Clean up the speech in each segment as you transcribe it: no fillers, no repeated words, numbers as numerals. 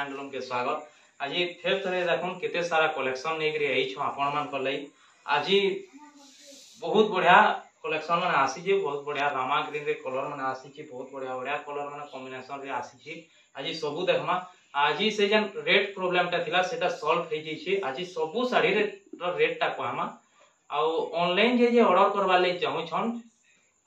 Handloom के स्वागत। आज फिर थे देखो केते सारा कलेक्शन नहीं आपण मान लई आज बहुत बढ़िया कलेक्शन मैंने आसी बहुत बढ़िया रामा ग्रीन रे कलर मैंने आसी बहुत बढ़िया बढ़िया कलर मैंने कॉम्बिनेशन रे आसी आज सबू देखमा आज से जन रेट प्रोब्लेम टा थिला सेटा सॉल्व हो जाइए। आज सबू साड़ी रे रेट टा कहमा आउ ऑनलाइन जे ऑर्डर करवा ले चाहूछन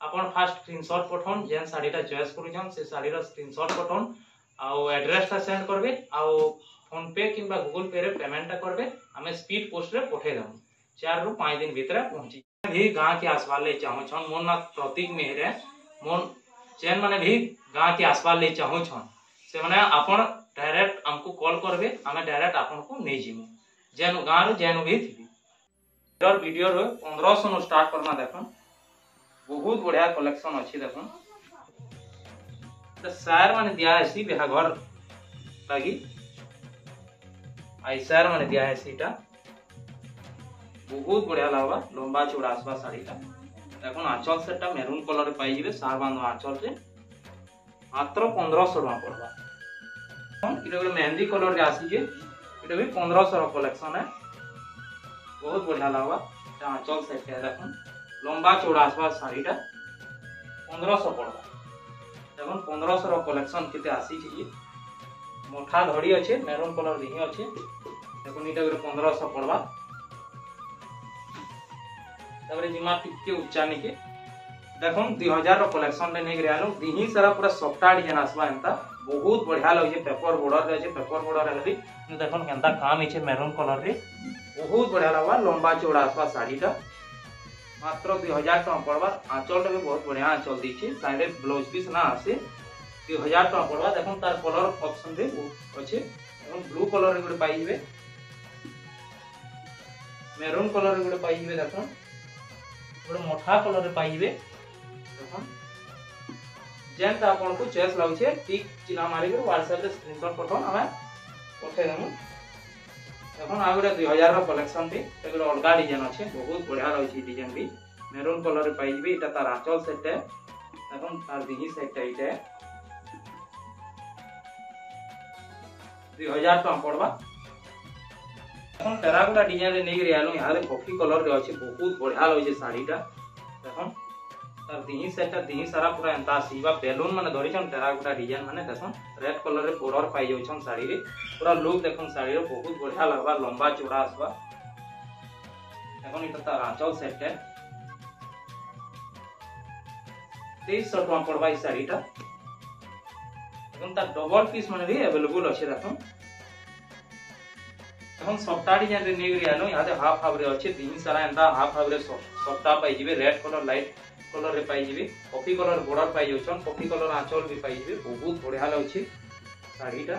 अपन फास्ट स्क्रीनशॉट पठन जेन साड़ीटा चॉइस करूछन से साड़ीर स्क्रीनशॉट पठन आउ एड्रेस टा सेंड करबे आउ फोन पे किंबा गूगल पे रे पेमेंट टा करबे हमें स्पीड पोस्ट रे पठे दम 4 रु 5 दिन भीतर पहुंची भी गां के आसपास ले चाहूछन मोर ना प्रतीक मेहरे मोर जेन माने भी गां के आसपास ले चाहूछन से माने अपन डायरेक्ट हमको कॉल करबे हमें डायरेक्ट अपन को नै जिमु जेन गां रो जेन भी थी वीडियो रो 1500 नो स्टार्ट करना देखो बहुत बढ़िया कलेक्शन अच्छी देखो तो सार माने दिया है बिहाघर लगी आई सार माने दिया है सीटा बहुत बढ़िया लगवा लंबा चौड़ा आसवा साड़ीटा देखो आंचल सेटा मेरून कलर पाई जिवे सार बांध आंचल से मात्र 1500 टका पड़वा। इटा गोटे मेहंदी कलर रे आसी जे इटा भी 1500 रो कलेक्शन है बहुत बढ़िया लगवा आंचल सेट है देखो लंबा चौड़ा आसवा साड़ीटा 1500 पड़वा। देखो 1500 रो कलेक्शन केते आसी छी मोठा धड़ी अच्छे मेरून कलर दिही अच्छे देखो इटा गोटे 1500 पड़वा। तबरे जिमा टिके उच्चा निके देखो 2000 रो कलेक्शन रे नै गयालो दिही सारा पूरा सॉफ्ट डिजाइन आसबा एंता बहुत बढ़िया लगे पेपर बॉर्डर रे पेपर बॉर्डर रे देखो केंता काम इचे मेरून कलर रे बहुत बढ़िया लगवा लंबा चौड़ा आसबा साड़ीटा मात्र 2000 टका पड़वा। आंचल भी बहुत बढ़िया आंचल दीची साइड ब्लाउज पीस ना आसे 2000 टका पड़वा। देखो तार कलर ऑप्शन रे अच्छे ब्लू कलर रे गुटे पाई जिवे मेरून कलर रे गुटे पाई जिवे देखो गोटे मोटा कलर रे पाई जिवे देखो जेनता आपन को चॉइस लागछे टिक चिन्ह मारि के WhatsApp रे स्क्रीनशॉट पठन हमें पठे देमु। देखो आ गोटे 2000 रो कलेक्शन भी एगो अलगा डिजाइन अच्छे बहुत बढ़िया रही डिजाइन भी मेरून कलर रे पाई जिवे इटा तार आंचल सेट है देखो तार दिही सेट है इटा 2000 टका पड़वा। देखो टेराकोटा डिजाइन रे नै रियालो यहां रे कॉफी कलर रे अच्छे बहुत बढ़िया लगे साड़ीटा देखो तार दिही सेट दिही सारा पूरा एंता सीबा बैलून माने धरिछन टेराकोटा डिजाइन माने देखो रेड कलर रे बॉर्डर पाई जाउछन साड़ी रे पूरा लुक देखो साड़ी रे बहुत बढ़िया लगबा लंबा चौड़ा आसबा देखो इटा तार आंचल सेट है 2300 टका पड़बा ई साड़ीटा देखो तार डबल पीस माने भी अवेलेबल अच्छे देखो এখন সফটা ডিজাইন রে নেই রিয়ানো ইয়াতে হাফ হাফ রে আছে দিন সারা এন্তা হাফ হাফ রে সফটা পাই জিবে रेड कलर लाइट कलर रे पाई जिवे कॉफी कलर बॉर्डर पाई जाउछन कॉफी कलर आंचल भी पाई जिवे बहुत बढ़िया लागछि साड़ीटा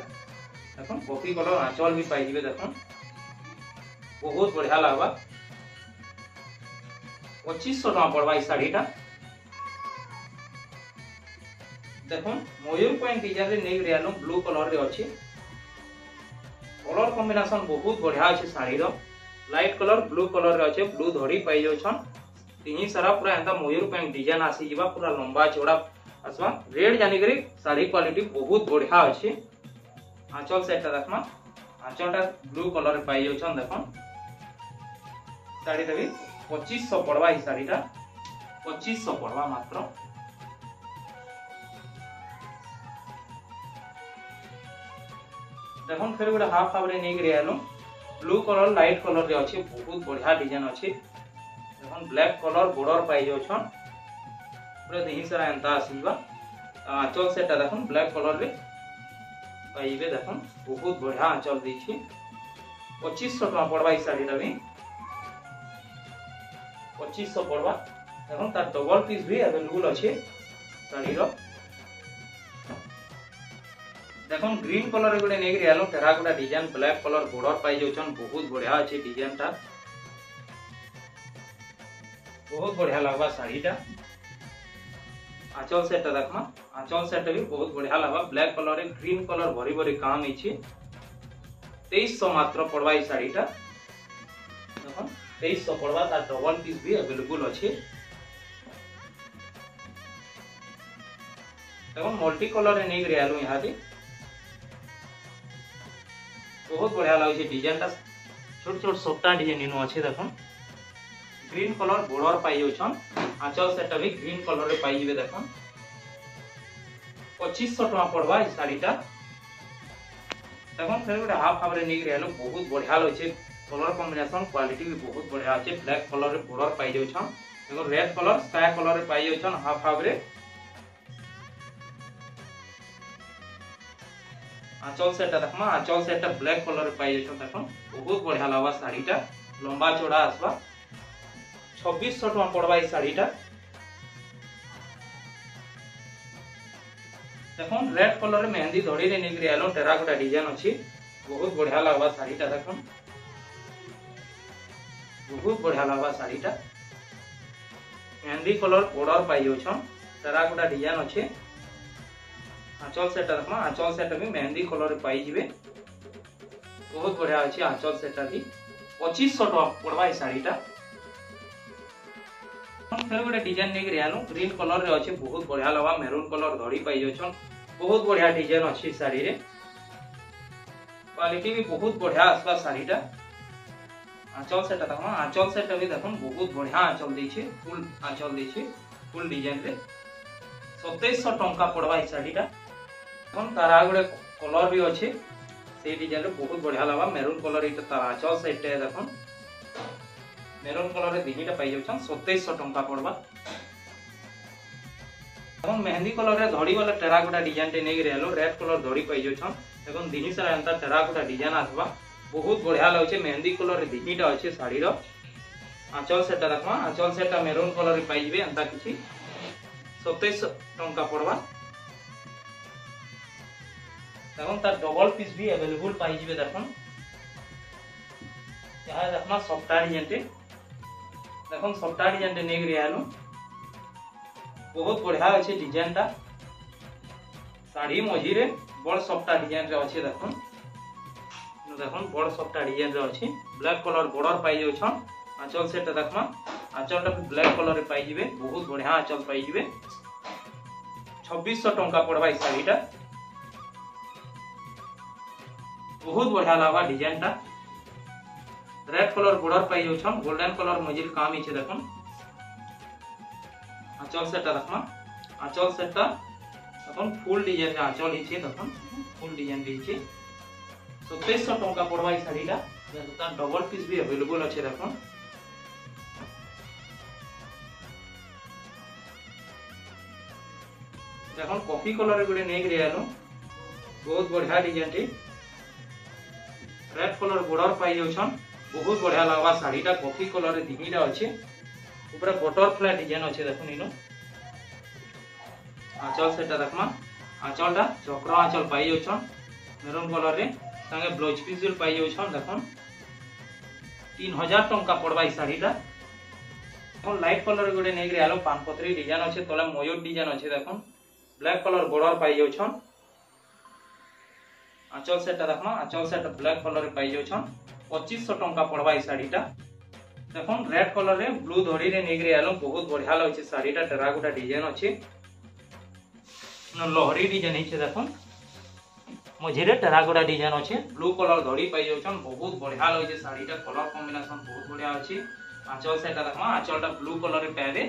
देखो कॉफी कलर आंचल भी पाई जिवे देखो बहुत बढ़िया लागबा 2500 टका पड़बा ई साड़ीटा। देखो मयूर पॉइंट डिजाइन रे नेक रियानो ब्लू कलर रे अछि कलर कॉम्बिनेशन बहुत बढ़िया अच्छे साड़ी रो लाइट कलर ब्लू कलर रे अच्छे ब्लू धड़ी पाई जाउछन तिही सारा पूरा एंता मयूर पैंट डिजाइन आसी जिबा पूरा लंबा चौड़ा आसवा रेड जानी करी साड़ी क्वालिटी बहुत बढ़िया अच्छे। आंचल सेट देखमा आंचलटा ब्लू कलर रे पाई जाउछन देखो साड़ी भी 2500 पड़वा ई साड़ीटा 2500 पड़वा मात्र। देखो फिर गोटे हाफ हाफ रे नै रियालो ब्लू कलर लाइट कलर रे अछि बहुत बढ़िया डिजाइन अछि देखो ब्लैक कलर बॉर्डर पाई जाउछन पूरा देही सारा एंता आसीबा आंचल सेटा देखो ब्लैक कलर रे पाइबे देखो बहुत बढ़िया आंचल दैछि 2500 टका पड़बा ई साड़ीटा भी 2500 पड़बा। देखो तार डबल पीस भी अवेलेबल अछि साड़ी रो देखो ग्रीन कलर गोटे नेक रियालो terracotta design black colour border पाई जाउछन बहुत बढ़िया अछि डिजाइन टा बहुत बढ़िया लगबा साड़ीटा। आंचल सेट देखमा आंचल सेट भी बहुत बढ़िया लगबा ब्लैक कलर रे ग्रीन कलर भरी भरी काम इछि 2300 मात्र पड़बा ई साड़ीटा देखो 2300 पड़बा तार डबल पीस भी अवेलेबल अछि देखो मल्टी कलर रे नेक रियालो यहां बहुत बढ़िया लगे डिजाइन टा छोट छोट सोटा डिजाइन इनो अच्छे देखो ग्रीन कलर बॉर्डर पाई जाउछन आंचल सेटा भी ग्रीन कलर रे पाई जिवे देखो 2500 टका पड़वा ई साड़ीटा देखो फिर गोटे हाफ हाफ रे निक रहलो बहुत बढ़िया लगे कलर कॉम्बिनेशन क्वालिटी भी बहुत बढ़िया अच्छे ब्लैक कलर रे बॉर्डर पाई जाउछन देखो रेड कलर स्काई कलर रे पाई जाउछन हाफ हाफ रे आंचल सेटा देखमा आंचल सेटा ब्लैक कलर रे पाई जाउछन देखो बहुत बढ़िया लागबा साड़ीटा लंबा चौड़ा आसबा 2600 टका पड़वा ई साड़ीटा देखो रेड कलर रे मेहंदी धड़ी रे निकरी आलो टेराकोटा डिजाइन अछि बहुत बढ़िया लागबा साड़ीटा देखो बहुत बढ़िया लागबा साड़ीटा मेहंदी कलर बॉर्डर पाई जाउछन टेराकोटा डिजाइन अछि आंचल सेटा देखमा आंचल सेटा भी मेहंदी कलर रे पाई जिवे बहुत बढ़िया अछि आंचल सेटा भी 2500 टका पड़वा ई साड़ीटा फिर गोटे डिजाइन नहीं रियानु ग्रीन कलर रे अच्छे बहुत बढ़िया लगा मेरून कलर धड़ी पाई जाउछन बहुत बढ़िया डिजाइन अच्छी साड़ी रे क्वालिटी भी बहुत बढ़िया आसबा साड़ीटा आंचल सेटा देखो आंचल सेटा भी देखो बहुत बढ़िया आंचल देछे फुल आंचल देछे फुल डिजाइन रे 2700 टंका पड़वा ई साड़ीटा हम तारा गोटे कलर भी अच्छे से डिजाइन रे बहुत बढ़िया लगा मेरून कलर इटा तारा आंचल सेटा देखो मेरून कलर रे दिहीटा पाई जाउछन 2700 टंका पड़वा हम मेहंदी कलर रे धड़ी वाला टेराकोटा डिजाइन टे नेग रेलो रेड कलर धड़ी पाई जाउछन देखन दिही सारा अंता टेराकोटा डिजाइन आसबा बहुत बढ़िया लागछे मेहंदी कलर रे दिहीटा अच्छे साड़ी रो आंचल सेटा देखमा आंचल सेटा मेरून कलर रे पाई जिवे अंता किछि 2700 टंका पड़वा देखन तार डबल पीस भी अवेलेबल पाई जिवे देखन यहां देखमा सफ्टा डिजाइन टे देखो सफ्टा डिजाइन नेग रियालु बहुत बढ़िया अच्छे डिजाइन टा साड़ी मझी रे बड़ सफ्टा डिजाइन रे अच्छे देखो देखो बड़ सफ्टा डिजाइन रे अच्छे ब्लैक कलर बॉर्डर पाई जाउछन आंचल सेट देखमा आंचल टा ब्लैक कलर रे पाई जिवे बहुत बढ़िया आंचल पाई जिवे 2600 टंका पड़वा ई साड़ीटा बहुत बढ़िया लागबा डिजाइन टा रेड कलर बॉर्डर पाई जाउछन गोल्डन कलर मजिल काम इछे देखन आंचल सेटा देखमा आंचल सेटा अपन फुल डिजाइन रे आंचल इछे देखन फुल डिजाइन इछे 2700 टंका पड़वा ई साड़ीटा जेता डबल पीस भी अवेलेबल अछि देखन देखन कॉफी कलर रे गुडे नेक रियालो बहुत बढ़िया डिजाइन टी रेड कलर बॉर्डर पाई जाउछन बहुत बढ़िया लागबा साड़ीटा कॉफी कलर रे दिहीटा अच्छे ऊपर बटरफ्लाई डिजाइन अच्छे देखो इनो आंचल सेटा देखमा आंचलटा चक्र आंचल पाई जाउछन मेरून कलर रे संगे ब्लाउज पीस भी पाई जाउछन देखन 3000 टंका पड़वा ई साड़ीटा देखन लाइट कलर गोटे नेक रे आलो पानपत्री डिजाइन अच्छे तले मयूर डिजाइन अच्छे देखन ब्लैक कलर बॉर्डर पाई जाउछन आंचल सेटा देखमा आंचल सेटा ब्लैक कलर रे पाई जाउछन 2500 टंका पड़वा ई साड़ीटा देखो रेड कलर रे ब्लू धड़ी रे नेगरी आलो बहुत बढ़िया लगछे साड़ीटा टेराकोटा डिजाइन अछि लहरी डिजाइन हिचे देखो मझिरे टेराकोटा डिजाइन अछि ब्लू कलर धड़ी पाई जाउछन बहुत बढ़िया लगछे साड़ीटा कलर कॉम्बिनेशन बहुत बढ़िया अछि आंचल सेटा देखमा आंचलटा ब्लू कलर रे पाबे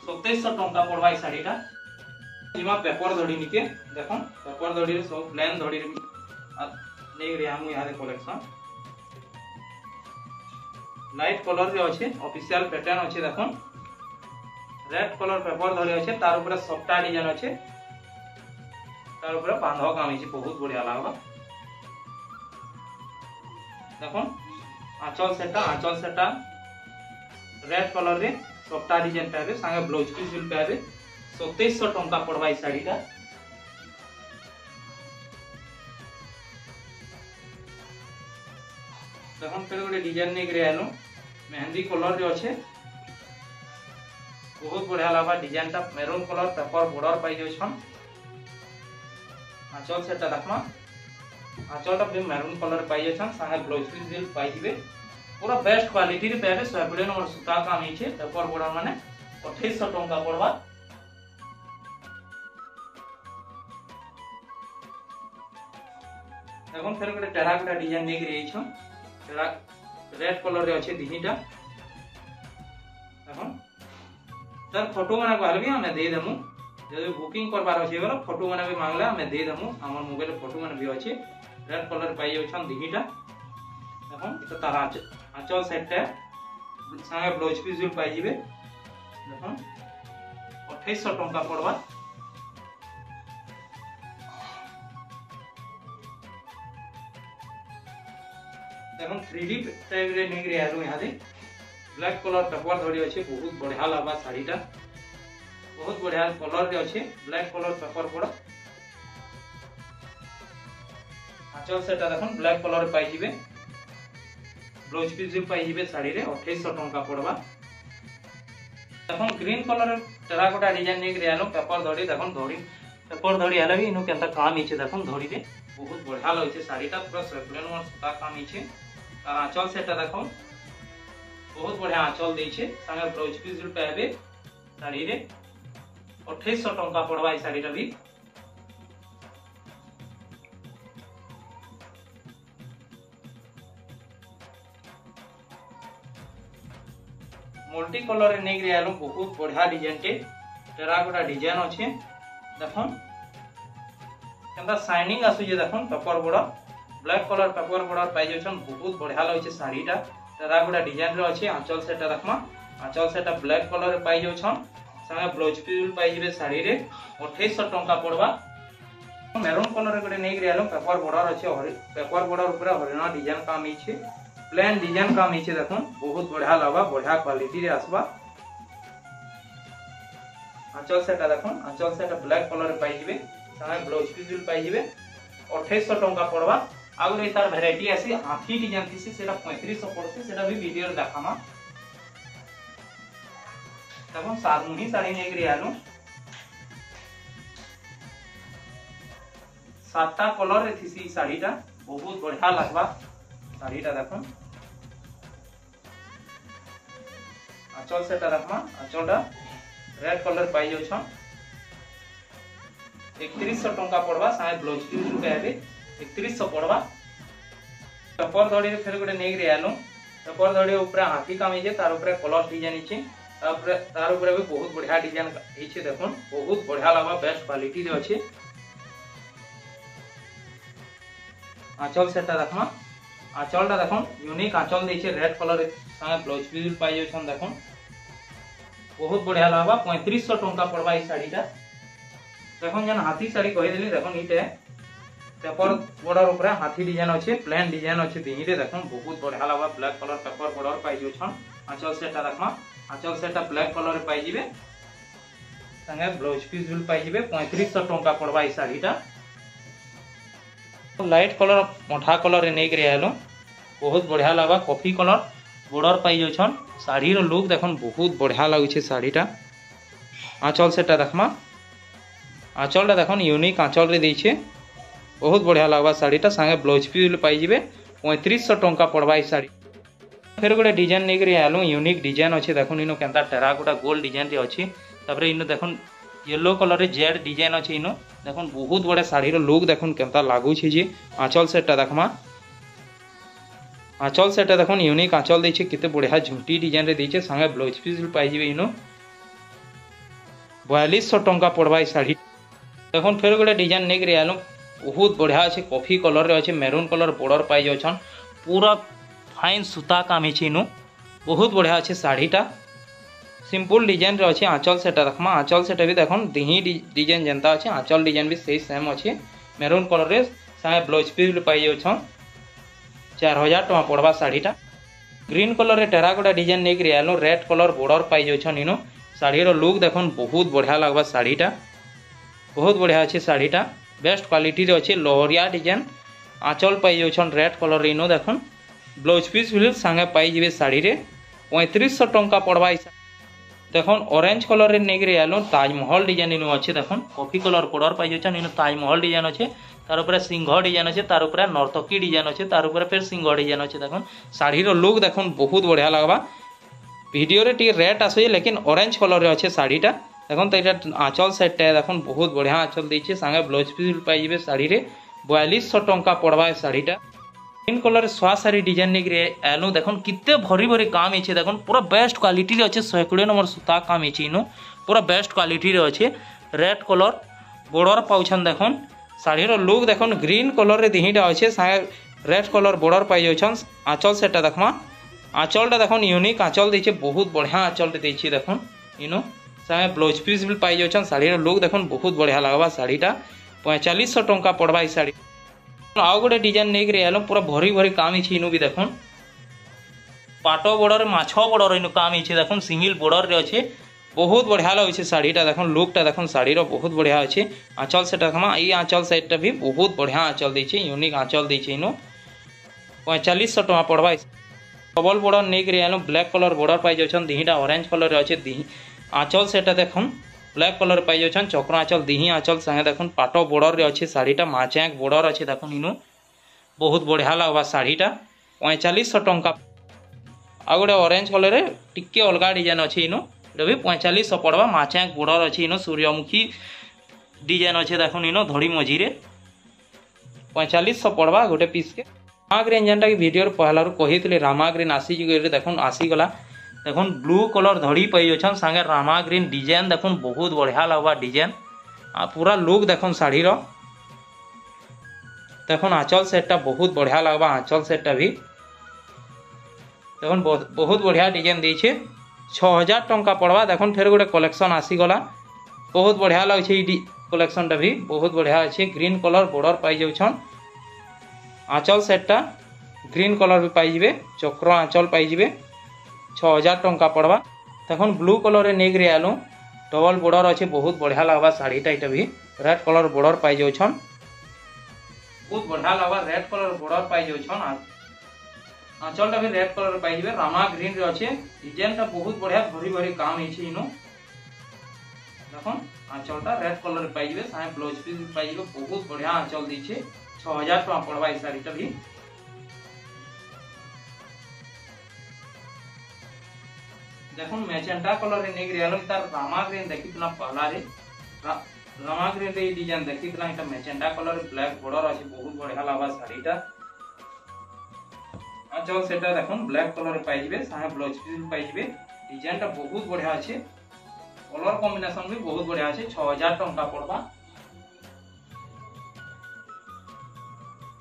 2700 टंका पड़वा ई साड़ीटा जिमा पेपर धड़ी निके देखो पेपर धड़ी रे सब प्लेन धड़ी रे नेग रे हम यहां कलेक्शन लाइट कलर रे अछि ऑफिशियल पैटर्न अछि देखो रेड कलर पेपर धरी अछि तार ऊपर सफ्टा डिजाइन अछि तार ऊपर बांधव काम अछि बहुत बढ़िया लागबा देखो आंचल सेटा रेड कलर रे सफ्टा डिजाइन पाबे संगे ब्लाउज पीस भी पाबे 2700 टंका पड़वा ई साड़ीटा देखन फिर गोटे डिजाइन नहीं करे आलो मेहंदी कलर रे अच्छे बहुत बढ़िया लागबा डिजाइन टा मेरून कलर पेपर बॉर्डर पाई जाउछन आंचल सेटा देखमा आंचलटा भी मेरून कलर पाई जाउछन संगे ब्लाउज पीस भी पाई जिवे पूरा बेस्ट क्वालिटी रे पाबे 100 नंबर सूता काम हिचे पेपर बॉर्डर माने 2800 टंका पड़वा देखो फिर गोटे टेराकोटा डिजाइन नहीं करी आइछो रेड कलर रे अच्छे दिहीटा देखो तार फोटो माने कहले भी हमें दे देमु जब बुकिंग करबार अछि बोला फोटो माने भी मांगला हमें दे देमु हमर मोबाइल फोटो माने भी अछि रेड कलर पाई जाउछन दिहीटा देखो तो तार आंचल सेट है संगे ब्लाउज पीस भी पाई जिवे देखो 2800 टंका पड़वा देखो 3D टाइप रे निगरी आरो यहां दे ब्लैक कलर पेपर धड़ी अच्छे बहुत बढ़िया लगा शाढ़ीटा बहुत बढ़िया कलर रे अच्छे ब्लैक कलर पेपर पड़ा आंचल सेटा देखो ब्लैक कलर पाई जिवे ब्लाउज पीस भी पाई जिवे शाढ़ी रे 2800 टंका पड़वा देखो ग्रीन कलर टेराकोटा डिजाइन नहीं रियालो पेपर धड़ी देखो धड़ी पेपर धड़ी आला भी इनु केनता काम हिचे देखो धड़ी रे बहुत बढ़िया लगछे शाढ़ीटा पूरा सर्कुलर वन सुता काम हिचे और आंचल सेटा देखो बहुत बढ़िया आंचल देछे संगे ब्लाउज पीस भी पाबे शाढ़ी रे 2800 टंका पड़वा ई शाढ़ीटा भी मल्टी कलर रे नेक रियालो बहुत बढ़िया डिजाइन के टेराकोटा डिजाइन अच्छे देखो केनता शाइनिंग आसु जे देखो paper border black colour paper border पाई जछन बहुत बढ़िया लगछे शाढ़ीटा टेराकोटा डिजाइन रे अच्छे आंचल सेटा देखमा आंचल सेटा ब्लैक कलर रे पाई जछन संगे ब्लाउज पीस पाई जिवे शाढ़ी रे 2800 टंका पड़वा मेरून कलर रे गडे नेक रियालो पेपर बॉर्डर अच्छे पेपर बॉर्डर ऊपर हरिणा डिजाइन काम हिचे प्लेन डिजाइन काम हिचे देखो बहुत बढ़िया लगा बढ़िया क्वालिटी रे आसबा आंचल सेटा देखो आंचल सेटा ब्लैक कलर रे पाई जिवे संगे ब्लाउज पीस पाई जिवे 2800 टंका पड़वा आउ रे तार वैरायटी आसी हाथी डिजाइन थिसी सेटा 3500 पड़सी सेटा भी वीडियो रे देखामा देखो सामुही साड़ी नेक रियालो सातटा कलर रे थिसी साड़ीटा बहुत बढ़िया लगबा साड़ीटा देखो आंचल सेटा देखमा आंचलटा रेड कलर पाई जाउछन 3100 टंका पड़वा साहे ब्लाउज पीस पाबे 3100 पड़वा पेपर धड़ी रे फेर गोटे नेक रियालो पेपर धड़ी ऊपर हाथी काम हिचे तार ऊपर कलर डिजाइन हिचे तार ऊपर भी बहुत बढ़िया डिजाइन हिचे देखो बहुत बढ़िया लगा बेस्ट क्वालिटी रे अछि आंचल सेटा देखमा आंचलटा देखो यूनिक आंचल देछे रेड कलर संगे ब्लाउज पीस पाई जाउछन देखो बहुत बढ़िया लगा 3500 टंका पड़वा ई साड़ीटा देखो जन हाथी साड़ी कहि देली देखो नीटे पेपर बॉर्डर ऊपर हाथी डिजाइन अच्छे प्लेन डिजाइन अच्छे दिही रे देखो बहुत बढ़िया लगा ब्लैक कलर पेपर बॉर्डर पाई जाउछन आंचल सेटा देखमा आंचल सेटा ब्लैक कलर रे पाई जिवे संगे ब्लाउज पीस भी पाई जिवे 3500 टंका पड़वा ई साड़ीटा लाइट कलर मोठा कलर रे नेक रियालो बहुत बढ़िया लगा कॉफी कलर बॉर्डर पाई जाउछन साड़ी रो लुक देखन बहुत बढ़िया लागुछे साड़ीटा आंचल सेटा देखमा आंचलटा देखन यूनिक आंचल रे देछे बहुत बढ़िया लगवा साड़ीटा संगे ब्लाउज पीस पाई जिवे 3500 टंका पड़वा ई साड़ी फिर गोटे डिजाइन नेक रियालो यूनिक डिजाइन अच्छे देखन इनो केनता टेराकोटा गोल्ड डिजाइन रे अछि तापर इनो देखन येलो कलर रे जेड डिजाइन अछि इनो देखन बहुत बड़े साड़ी रो लुक देखन केनता लागु छी जे आंचल सेटा देखमा आंचल सेटा देखन यूनिक आंचल देछे केते बढ़िया झुंटी डिजाइन रे देछे संगे ब्लाउज पीस पाई जिवे इनो 4200 टंका पड़वा ई साड़ी देखन फेर गोटे डिजाइन नेक रियालो बहुत बढ़िया अच्छे कॉफी कलर रे अच्छे मेरून कलर बॉर्डर पाई जाउछन पूरा फाइन सूता काम हिचे इनो बहुत बढ़िया अच्छे साड़ीटा सिंपल डिजाइन रे अच्छे आंचल सेटा देखमा आंचल सेटा भी देखन दिही डिजाइन जनता अच्छे आंचल डिजाइन भी सही सेम अच्छे मेरून कलर रे संगे ब्लाउज पीस पाई जाउछन 4000 टका पड़वा साड़ीटा ग्रीन कलर रे टेराकोटा डिजाइन नेक रियालो रेड कलर बॉर्डर पाई जाउछन इनो साड़ी रो लुक देखन बहुत बढ़िया लगबा साड़ीटा बहुत बढ़िया अच्छे साड़ीटा बेस्ट क्वालिटी रे अच्छे लोहरिया डिजाइन आंचल पाई जाउछन रेड कलर रे इनो देखन ब्लाउज पीस भी संगे पाई जिवे साड़ी रे 3500 टंका पड़वा देखन ऑरेंज कलर रे नेक रियालो ताजमहल डिजाइन इनो अच्छे देखन कॉफी कलर बॉर्डर पाई जाउछन इनो ताजमहल डिजाइन अच्छे तार ऊपर सिंह डिजाइन अच्छे तार ऊपर नर्तकी डिजाइन अच्छे तार ऊपर फिर सिंह डिजाइन अच्छे देखन साड़ी रो लुक देखन बहुत बढ़िया लगबा वीडियो रे टी रेड आसे लेकिन ऑरेंज कलर रे अच्छे साड़ीटा देखन तो एटा आंचल सेट है देखन बहुत बढ़िया आंचल देछे संगे ब्लाउज पीस पाई जिवे साड़ी रे 4200 टंका पड़वा ए साड़ीटा। ग्रीन कलर स्वा साड़ी डिजाइन नहीं आलू देखो कितने भरी भरी काम है देखो पूरा बेस्ट क्वालिटी रे अच्छे 120 नंबर सूता काम है इनो पूरा बेस्ट क्वालिटी रे अच्छे। रेड कलर बॉर्डर पाउछन देखो साड़ी लुक देखो ग्रीन कलर रे दिहीटा अच्छे सागे रेड कलर बॉर्डर पाई जाउछन। आंचल सेटा देखमा आंचलटा देखो यूनिक आंचल देछे बहुत बढ़िया आंचल देछे देखो इनो सागे ब्लाउज पीस भी पाई जाउछन। साड़ी लुक देखो बहुत बढ़िया लगवा साड़ीटा 4500 टंका पड़वा ई साड़ी। आउ गोटे डिजाइन नहीं आलो पूरा भरी भरी काम ही इनु भी देखो पाट बॉर्डर माछ बॉर्डर इन काम ही देखो सिंगल बॉर्डर रे अच्छे बहुत बढ़िया लगे साड़ीटा देखो लुकटा देखो साड़ी बहुत बढ़िया अच्छे। आंचल से देखमा ये आंचल साइडटा भी बहुत बढ़िया आंचल देछे यूनिक आंचल देछे इनो 4500 टंका पड़वा। डबल बॉर्डर नहीं आलो ब्लैक कलर बॉर्डर पाई जाउछन दिहीटा ऑरेंज कलर अच्छे दिही आंचल सेटा देखो ब्लैक कलर पाई जाउछन चक्र आंचल दिही आंचल संगे देखो पाट बॉर्डर रे अच्छे साड़ीटा माचैक बॉर्डर अच्छे देखो इनो बहुत बढ़िया लगवा साड़ीटा 4500 टंका। आ गोटे ऑरेंज कलर रे टिके अलग डिजाइन अच्छे इनो ये भी 4500 पड़वा माचैक बॉर्डर अच्छे इनो सूर्यमुखी डिजाइन अच्छे देखो इनो धड़ी मझीरे 4500 पड़वा गोटे पीस के। रामाग्रीन जेनटा कि वीडियो पहला कही रामाग्रीन आसी देखो आसीगला देखो ब्लू कलर धड़ी पाई जाउछन संगे रामाग्रीन डिजाइन देखो बहुत बढ़िया लगवा डिजाइन आ पूरा लुक देखो साड़ी देखो आंचल सेटटा बहुत बढ़िया लगवा आंचल सेटटा भी देखो बहुत बढ़िया डिजाइन देछे 6000 टंका पड़वा। देखो फिर गोटे कलेक्शन आसीगला बहुत बढ़िया लगे कलेक्शनटा भी बहुत बढ़िया अच्छे ग्रीन कलर बॉर्डर पाई जाउछन आंचल सेटटा ग्रीन कलर भी पाइबे चक्र आंचल पाइबे 6000 टंका पड़वा। देखो ब्लू कलर रे नहीं आलू डबल बॉर्डर अच्छे बहुत बढ़िया लगवा साड़ीटा ये भी रेड कलर बॉर्डर पाई जाउछन बहुत बढ़िया लगवा रेड कलर बॉर्डर पाई जाउछन आंचलटा भी रेड कलर पाइबे रामा ग्रीन रे अच्छे डिजाइनटा बहुत बढ़िया भरी भरी काम है इनो देखो आंचलटा रेड कलर पाइबे साहे ब्लाउज पीस भी पाइबे बहुत बढ़िया आंचल दीछे 6000 टका पड़वा ई साड़ीटा भी। देखो मैजेंटा कलर रे नहीं आलो तार रामा ग्रीन देखितला पहला रे रामा ग्रीन रे डिजाइन देखितला इटा मैजेंटा कलर ब्लैक बॉर्डर अछि बहुत बढ़िया लागबा साड़ीटा। आंचल सेटा देखो ब्लैक कलर पाइबे साहे ब्लाउज पीस भी पाइबे डिजाइनटा बहुत बढ़िया अछि कलर कॉम्बिनेशन भी बहुत बढ़िया अछि 6000 टंका पड़बा।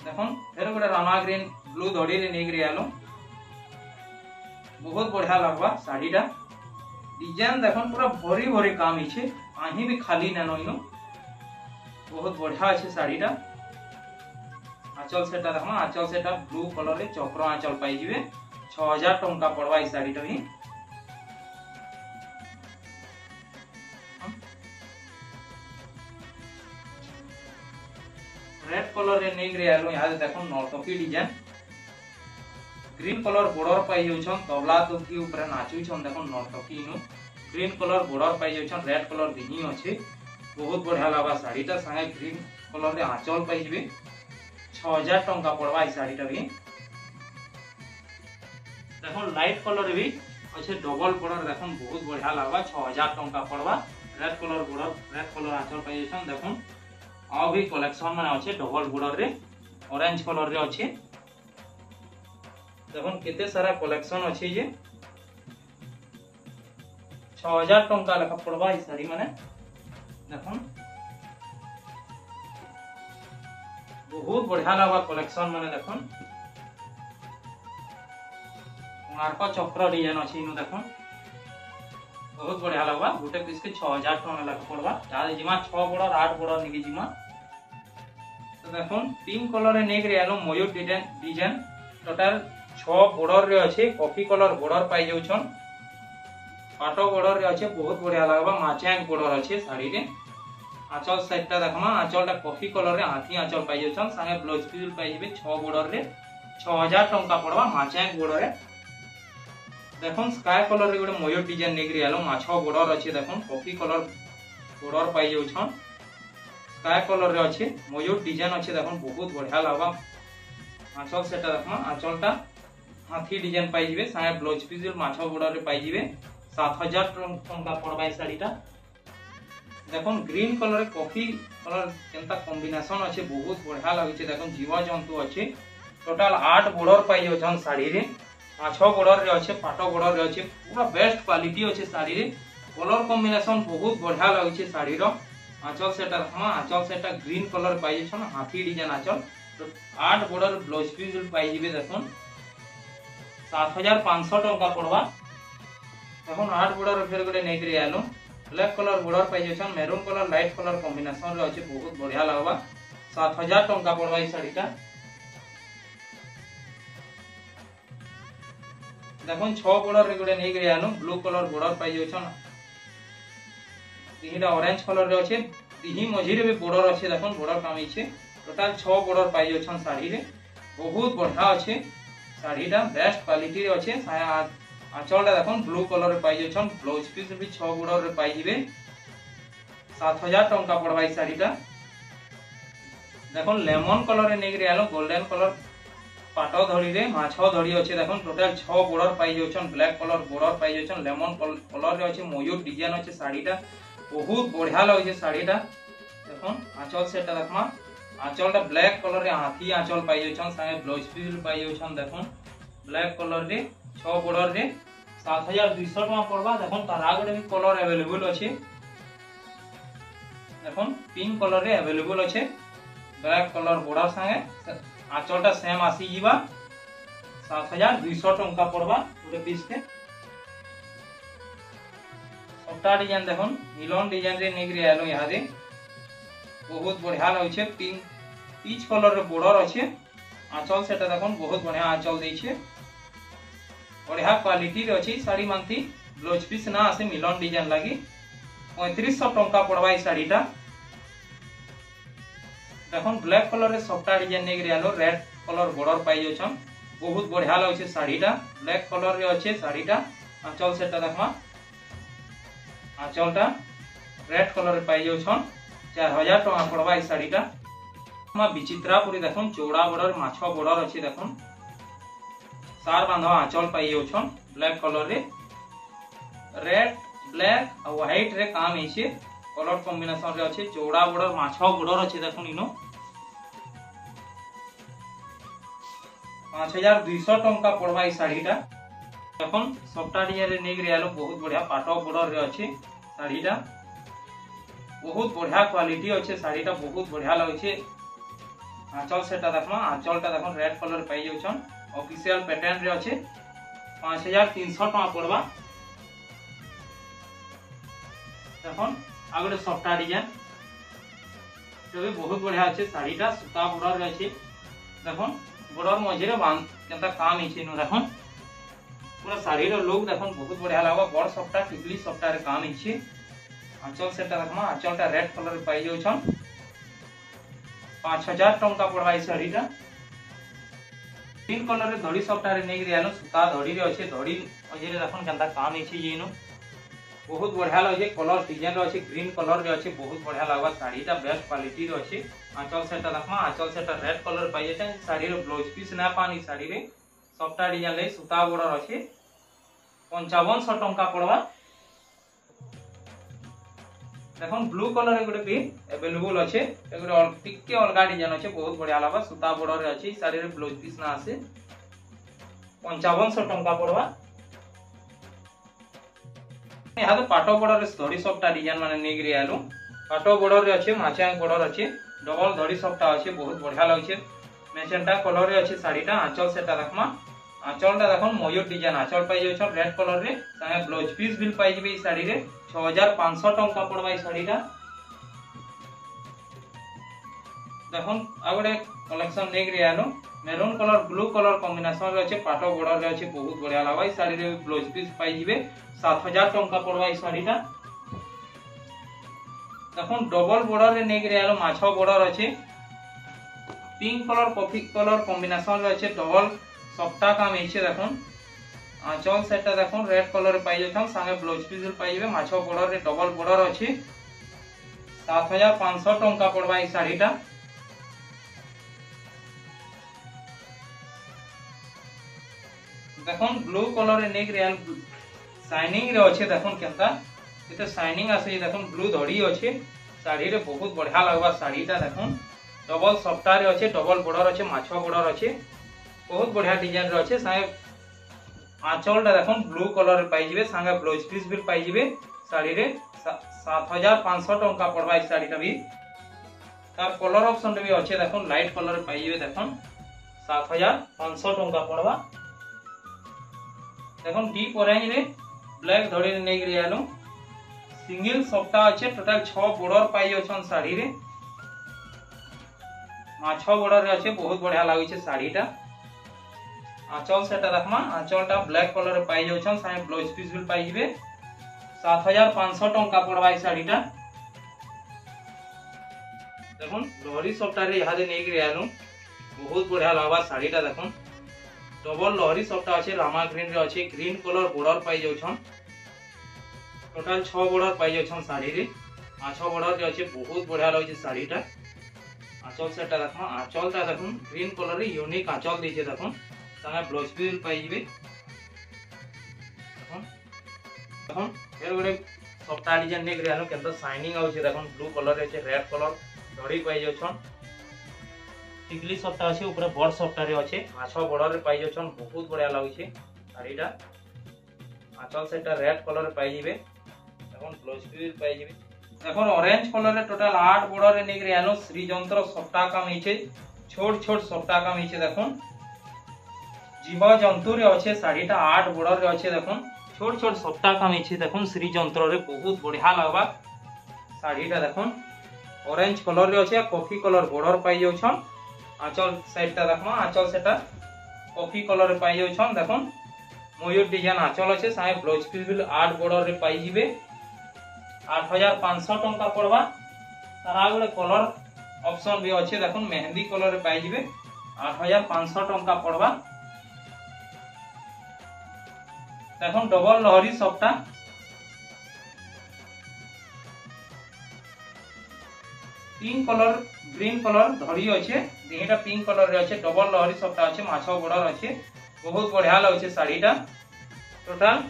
देखो फेर गोटे रामा ग्रीन ब्लू धड़ी रे नहीं आलो बहुत बढ़िया लगवा साड़ीटा डिजाइन देखो पूरा भरी भरी काम है कहीं भी खाली नानो इनो बहुत बढ़िया अच्छे साड़ीटा। आंचल सेटा देखो आंचल सेटा ब्लू कलर रे चक्र आंचल पाइबे 6000 टंका पड़वा ई साड़ीटा भी। रेड कलर रे नहीं आलो यहाँ देखो नौटंकी डिजाइन ग्रीन कलर बॉर्डर पाई जाउछन तबला तुकी ऊपर नाचुछन देखो नौटंकी इनो ग्रीन कलर बॉर्डर पाई जाउछन रेड कलर दिही अछि बहुत बढ़िया लागबा साड़ीटा संगे ग्रीन कलर रे आंचल पाइबे 6000 टंका पड़वा ई साड़ीटा भी। देखो लाइट कलर भी अच्छे डबल बॉर्डर देखो बहुत बढ़िया लागबा 6000 टंका पड़वा red colour border red colour आंचल पाई जाउछन देखो आ भी कलेक्शन माने अच्छे डबल बॉर्डर रे ऑरेंज कलर रे अच्छे देखो केते सारा कलेक्शन अच्छे जे 6000 टंका लेखा पड़वा ई साड़ी माने देखो बहुत बढ़िया लागबा कलेक्शन माने देखो मार्को चक्र डिजाइन अच्छे इनु देखो बहुत बढ़िया लगवा गोटे पीस के 6000 टका लग पड़वा तार जिमा 6 बॉर्डर 8 बॉर्डर निकी जिमा। तो देखो पिंक कलर रे नेक रे आलो मयूर डिजाइन टोटल 6 बॉर्डर रे अछि कॉफी कलर बॉर्डर पाई जाउछन पाटो बॉर्डर रे अछि बहुत बढ़िया लगवा माचैक बॉर्डर अछि साड़ी रे। आंचल साइडटा देखमा आंचलटा कॉफी कलर रे हाथी आंचल पाई जाउछन संगे ब्लाउज पीस पाई जेबे 6 बॉर्डर रे 6000 टका पड़वा माचैक बॉर्डर रे। देखो स्काई कलर रे गोटे मयूर डिजाइन नेगरी आलो माछ बॉर्डर अछि देखो कॉफी कलर बॉर्डर पाई जाउछन स्काई कलर रे अछि मयूर डिजाइन अछि देखो बहुत बढ़िया लागबा। आंचल सेटा देखमा आंचलटा हाथी डिजाइन पाई जिवे साहे ब्लाउज पीस माछ बॉर्डर रे पाई जिवे 7000 टका पड़बा ई साड़ीटा। देखो ग्रीन कलर कॉफी कलर केनता कॉम्बिनेशन अच्छे बहुत बढ़िया लगे। देखो जीव जंतु अच्छे टोटाल 8 बॉर्डर पाई जाउछन साड़ी रे 6 बॉर्डर रे अच्छे पाटो बॉर्डर रे अच्छे पूरा बेस्ट क्वालिटी अच्छे साड़ी रे कलर कॉम्बिनेशन बहुत बढ़िया लगे साड़ी रो। आंचल सेटा आंचल सेटा ग्रीन कलर पाई जाउछन हाथी डिजाइन आंचल 8 बॉर्डर ब्लाउज पीस पाई जिवे। देखो 7500 टंका पड़वा। देखो 8 बॉर्डर फिर गोटे नहीं करी आलो ब्लैक कलर बॉर्डर पाई जाउछन maroon colour light colour combination रे अच्छे बहुत बढ़िया लगवा। 7000 टंका पड़वा ई साड़ीटा। देखो 6 बॉर्डर रे गोटे नहीं करी आलो ब्लू कलर बॉर्डर पाई जाउछन तीनटा ऑरेंज कलर रे अच्छे तीही मझी रे भी बॉर्डर अच्छे। देखो बॉर्डर काम इछे टोटल 6 बॉर्डर पाई जाउछन साड़ी रे बहुत बढ़िया अच्छे साड़ीटा बेस्ट क्वालिटी रे अच्छे। आंचलटा देखो ब्लू कलर रे पाई जाउछन ब्लाउज पीस भी 6 बॉर्डर रे पाई जिवे। 7000 टंका पड़वा ई साड़ीटा। देखो लेमन कलर रे नेगरी आलो गोल्डन कलर पाटो धड़ी रे माछो धड़ी अच्छे। देखो टोटल 6 बॉर्डर पाई जाउछन ब्लैक कलर बॉर्डर पाई जाउछन लेमन कलर रे अच्छे मयूर डिजाइन अच्छे साड़ीटा बहुत बढ़िया लगे साड़ीटा। देखो आंचल सेटा देखमा आंचलटा ब्लैक कलर रे हाथी आंचल पाई जाउछन संगे ब्लाउज पीस पाई जाउछन। देखो ब्लैक कलर रे 6 बॉर्डर रे 7200 टका पड़वा। देखो तार आगोटे भी कलर अवेलेबल अच्छे। देखो पिंक कलर रे अवेलेबल अच्छे ब्लैक कलर बॉर्डर संगे आंचलटा सेम आसी जीवा 7200 टंका पड़वा गोटे पीस के। सबटा डिजाइन देखो मिलन डिजाइन रे नेगरी आलो यहाँ रे बहुत बढ़िया लगे। पिंक पीच कलर रे बॉर्डर अच्छे आंचल सेटा देखो बहुत बढ़िया आंचल देछे बढ़िया क्वालिटी रे अच्छी साड़ी मानती ब्लाउज पीस ना आसे मिलन डिजाइन लगी 3500 टंका पड़वा ई साड़ीटा। देखो ब्लैक कलर रे सबटा डिजाइन नेगरी आलो रेड कलर बॉर्डर पाई जाउछन बहुत बढ़िया लगे साड़ीटा ब्लैक कलर रे अच्छे साड़ीटा। आंचल सेटा देखमा आंचलटा रेड कलर रे पाई जाउछन 4000 टका पड़वा ई साड़ीटा। विचित्रापुरी देखो चौड़ा बॉर्डर माछो बॉर्डर अच्छे। देखो सार बांधा आंचल पाई जाउछन ब्लैक कलर रे रेड ब्लैक और व्हाइट रे काम हिचे कलर कॉम्बिनेशन रे अच्छे चौड़ा बॉर्डर माछो बॉर्डर अच्छे। देखो इनो 5200 टंका पड़वा ई साड़ीटा। देखो सबटा डिजाइन रे नेगरी आलो बहुत बढ़िया पाटो बॉर्डर रे अच्छे साड़ीटा बहुत बढ़िया क्वालिटी अच्छे साड़ीटा बहुत बढ़िया लगे। आंचल सेटा देखमा आंचलटा देखो रेड कलर पाई जाउछन ऑफिशियल पैटर्न रे अच्छे 5300 टका पड़वा। देखो आगोटे सबटा डिजाइन तो भी बहुत बढ़िया अच्छे साड़ीटा सूता बॉर्डर रे अच्छे। देखो बॉर्डर मझे रे बांध केनता काम हिचे नो। देखो पूरा साड़ी रो लुक देखो बहुत बढ़िया लागो बड़ सबटा टिकली सबटा रे काम हिचे। आंचल सेटा देखमा आंचलटा रेड कलर रे पाई जाउछन 5000 टंका पड़वा ई साड़ीटा। ग्रीन कलर रे धड़ी सबटा रे नेगरी आलो सूता धड़ी रे अच्छे धड़ी मझे रे देखो केनता काम हिचे जेनो बहुत बढ़िया लगे कलर डिजाइन रे अच्छे ग्रीन कलर रे अच्छे बहुत बढ़िया लागवा साड़ीटा बेस्ट क्वालिटी रे अच्छे। आंचल सेटा देखमा आंचल सेटा रेड कलर पाई जाते साड़ी रे ब्लाउज पीस ना पानी साड़ी रे सबटा डिजाइन ले सूता बॉर्डर अच्छे 5500 टंका पड़वा। देखो ब्लू कलर रे गोटे भी अवेलेबल अच्छे गोटे टिके अलगा डिजाइन अच्छे बहुत बढ़िया लागवा सूता बॉर्डर रे अच्छे साड़ी रे ब्लाउज पीस ना आसे 5500 टंका पड़वा। यहाँ तो पाटो बॉर्डर रे धड़ी सबटा डिजाइन माने नेगरी आलो पाटो बॉर्डर रे अच्छे माछा बॉर्डर अच्छे डबल धड़ी सबटा अच्छे बहुत बढ़िया लगे मेचेंटा कलर रे अच्छे साड़ीटा। आंचल सेटा देखमा आंचलटा देखो मयूर डिजाइन आंचल पाई जाउछन रेड कलर रे संगे ब्लाउज पीस भी पाई जिवे ई साड़ी रे 6500 टंका पड़वा ई साड़ीटा। देखो आगोटे कलेक्शन नेगरी आलो maroon colour blue colour combination रे अच्छे पाटो बॉर्डर रे अच्छे बहुत बढ़िया लागवा ई साड़ी रे ब्लाउज पीस पाई जिवे 7000 टंका पड़वा ई साड़ीटा। देखो डबल बॉर्डर रे नेगरी आलो माछो बॉर्डर अच्छे pink colour coffee colour combination रे अच्छे डबल सबटा काम हिचे। देखो आंचल सेटा देखो रेड कलर पाई जाउछन संगे ब्लाउज पीस पाई जिवे माछो बॉर्डर रे डबल बॉर्डर अच्छे 7500 टंका पड़वा ई साड़ीटा। देखो ब्लू कलर रे नेक रियल शाइनिंग रे अच्छे देखो केनता केते शाइनिंग आसे देखुन ब्लू धड़ी अच्छे साड़ी रे बहुत बढ़िया लगवा साड़ीटा देखुन डबल सफ्टार अच्छे डबल बॉर्डर अच्छे माछ बॉर्डर अच्छे बहुत बढ़िया डिजाइन रे अच्छे साहे आंचलटा देखुन ब्लू कलर पाइबे संगे ब्लाउज पीस भी पाइबे साड़ी रे 7500 टंका पड़वा इस साड़ीटा भी तार कलर ऑप्शन भी अच्छे देखुन लाइट कलर पाइबे देखुन 7500 टंका पड़वा देखुन डीप ऑरेंज रे ब्लैक धड़ी नै गिरी आलो सिंगल सप्ताह अच्छे टोटल 6 बॉर्डर पाई अछन साड़ी रे माछ बॉर्डर रे अच्छे बहुत बढ़िया लागै छै साड़ीटा आंचल सेटा देखमा आंचलटा ब्लैक कलर रे पाई अछन साइ ब्लाउज पीस भी पाई जिवे 7500 टंका पड़वा ई साड़ीटा देखुन लहरी सप्ताह रे यहादे नै गिरी आलो बहुत बढ़िया लागबा साड़ीटा देखुन डबल लहरी सप्ताह अच्छे रामा ग्रीन रे अच्छे ग्रीन कलर बॉर्डर पाई जाउछन टोटल 6 बॉर्डर पाई जाउछन साड़ी रे माछ बॉर्डर रे अच्छे बहुत बढ़िया लागै छै साड़ीटा आंचल सेटा देखमा आंचलटा देखुन ग्रीन कलर रे यूनिक आंचल दै छै देखुन संगे ब्लाउज पीस पाई जिवे देखुन देखुन फेर गोटे सप्ताह डिजाइन नै ग्रेनो केनतो शाइनिंग आउ छै देखुन ब्लू कलर रे छै रेड कलर धड़ी पाई जाउछन टिकली सप्ताह अच्छे ऊपर बड़ सप्ताह रे अच्छे माछ बॉर्डर रे पाई जाउछन बहुत बढ़िया लागै छै साड़ीटा आंचल सेटा रेड कलर रे पाई जिवे देखुन ब्लाउज पीस पाई जिवे देखुन ऑरेंज कलर रे टोटल 8 बॉर्डर रे निकरे आनो श्री जंत्र सप्ताह काम हिचे छोट छोट सप्ताह काम हिचे देखुन जीव जंतु रे अच्छे साड़ीटा 8 बॉर्डर रे अच्छे देखुन छोट छोट सप्ताह काम हिचे देखुन श्री जंत्र रे बहुत बढ़िया लागबा साड़ीटा देखुन ऑरेंज कलर रे अच्छे कॉफी कलर बॉर्डर पाई जाउछन आंचल साइडटा देखमा आंचल सेटा कॉफी कलर रे पाई जाउछन देखुन मयूर डिजाइन आंचल अच्छे साइ ब्लाउज पीस भी 8 बॉर्डर रे पाई जिवे 8500 टंका पड़वा तारा गोटे कलर ऑप्शन भी अच्छे देखुन मेहंदी कलर रे पाई जिवे 8500 टंका पड़वा देखुन डबल लहरी सप्ताह पिंक कलर ग्रीन कलर धड़ी अच्छे दिहीटा पिंक कलर रे अच्छे डबल लहरी सप्ताह अच्छे माछ बॉर्डर अच्छे बहुत बढ़िया लागै साड़ीटा टोटल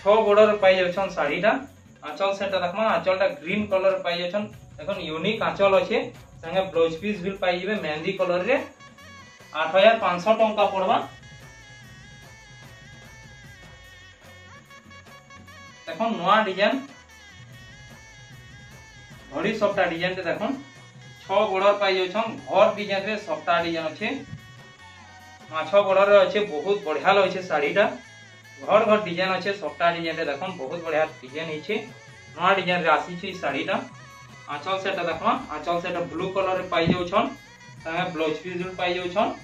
6 बॉर्डर पाई जाउछन साड़ीटा आंचल सेटा देखमा आंचलटा ग्रीन कलर पाई जाउछन देखुन यूनिक आंचल अच्छे संगे ब्लाउज पीस भी पाई जिवे मेहंदी कलर रे 8500 टंका पड़वा देखुन नवा डिजाइन घड़ी सप्ताह डिजाइन ते देखुन 6 बॉर्डर पाई जाउछन घर डिजाइन रे सप्ताह डिजाइन अच्छे माछ बॉर्डर रे अच्छे बहुत बढ़िया लागै छै साड़ीटा घर घर डिजाइन अच्छे सप्ताह डिजाइन रे देखुन बहुत बढ़िया डिजाइन हिचे नवा डिजाइन रे आसी छै साड़ीटा आंचल सेटा देखमा आंचल सेटा ब्लू कलर रे पाई जाउछन संगे ब्लाउज पीस भी पाई जाउछन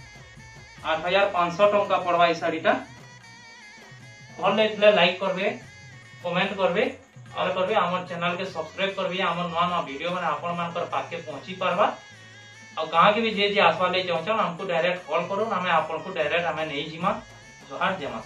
8500 टंका पड़वा ई साड़ीटा भल लागले लाइक करबे कमेंट करबे और करबे हमर चैनल के सब्सक्राइब करबे हमर नवा नवा वीडियो माने आपन मानकर पाके पहुंची परबा और कहाँ के भी जे आसवा ले चाहछन हमको डायरेक्ट कॉल करो हमें आपन को डायरेक्ट हमें नहीं जिमा जोहार जमा।